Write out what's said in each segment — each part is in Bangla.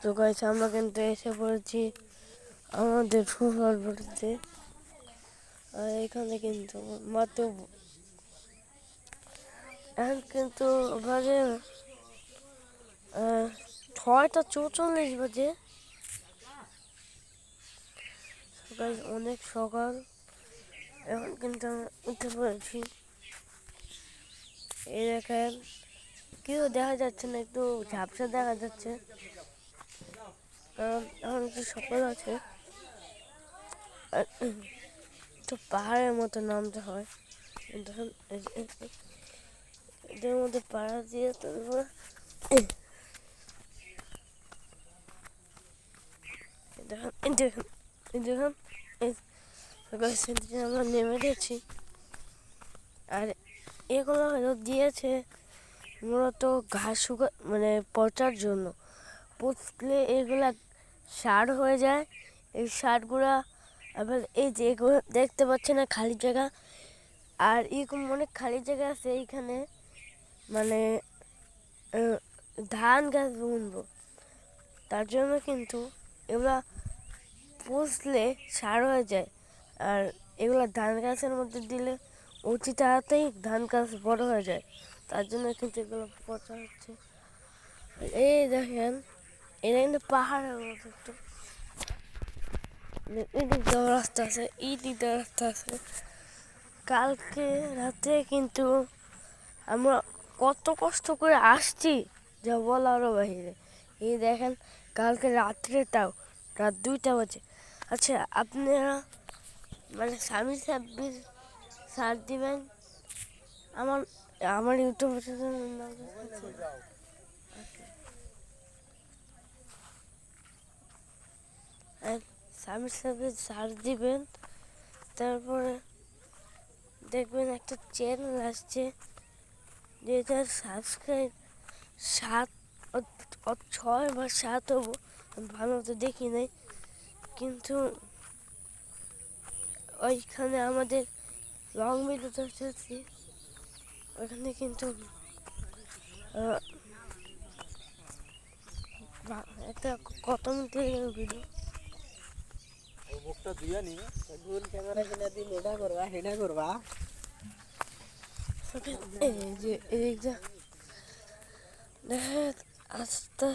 তো গাইস আমরা কিন্তু এসে পড়েছি আমাদের ফুটবল মাঠে। আর এখানে কিন্তু মাত্র এখন কিন্তু বাজে 6:44 বাজে। গাইস অনেক সকাল, এখন কিন্তু আমরা উঠে পড়েছি। এই দেখেন কেউ দেখা যাচ্ছে না, একটু ঝাপসা দেখা যাচ্ছে, কারণ এখন একটু সকাল আছে। তো পাহাড়ের মতো নামতে হয়, দেখুন এদের মধ্যে পাড়া দিয়ে তারপর দেখুন দেখুন দেখুন আমরা নেমে গেছি। আর এগুলো হয়তো দিয়েছে মূলত ঘাস মানে পচার জন্য। পচলে এগুলা সার হয়ে যায়। এই সারগুলা আবার এই যে এগুলো দেখতে পাচ্ছে না খালি জায়গা, আর এরকম অনেক খালি জায়গা আছে এইখানে, মানে ধান গাছ বুনবো, তার জন্য কিন্তু এগুলা পচলে সার হয়ে যায়। আর এগুলা ধান গাছের মধ্যে দিলে অতি তাড়াতাড়ি ধান গাছ বড় হয়ে যায়, তার জন্য কিন্তু এগুলো পচা হচ্ছে। এই দেখেন এটা কিন্তু পাহাড়ের মতো একটু, এই দিক দিয়ে রাস্তা আছে, এই দিক দিয়ে রাস্তা আছে। কালকে রাতে কিন্তু আমরা কত কষ্ট করে আসছি যা বলারও বাহিরে। এই দেখেন কালকে রাত্রে, তাও রাত 2টা বাজে। আচ্ছা আপনারা মানে স্বামী সাব্বির সার দিবেন আমার আমার ইউটিউব চ্যানেলের নাম স্বামী সাব্বির সার দিবেন। তারপরে দেখবেন একটা চ্যানেল আসছে যেটার সাবস্ক্রাইব 6 বা 7 হবো, ভালো মতো দেখি নাই, কিন্তু ওইখানে আমাদের লং ভিডিওটা চলছে, ওইখানে কিন্তু একটা কত মিনিটের ভিডিও মুখটা দিয়ে নি গোল ক্যামেরা কিনা দিয়ে এটা করবা হেডা করবা। এই যে এইটা দেখেন আস্তে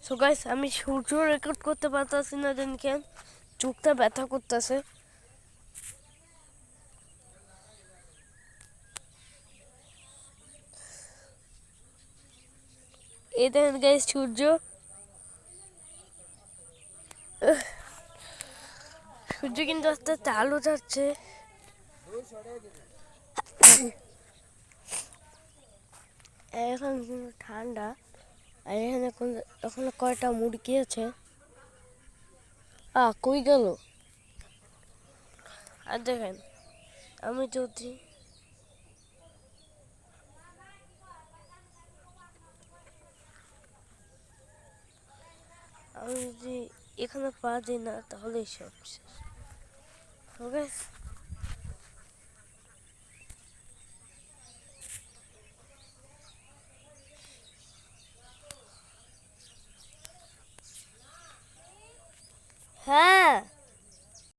সো গাইস আমি সূর্য রেকর্ড করতে পারতাছি না, জানি কেন চোখটা ব্যথা করতেছে। এই দেখেন গাইস সূর্য সূর্য কিন্তু আস্তে আস্তে আলো যাচ্ছে। এখন কিন্তু ঠান্ডা। আর এখানে এখন কয়টা মুরগি আছে, কই গেল। আর দেখেন আমি যদি এখানে পা দিই না তাহলে সব শেষ। ওকে হ্যাঁ।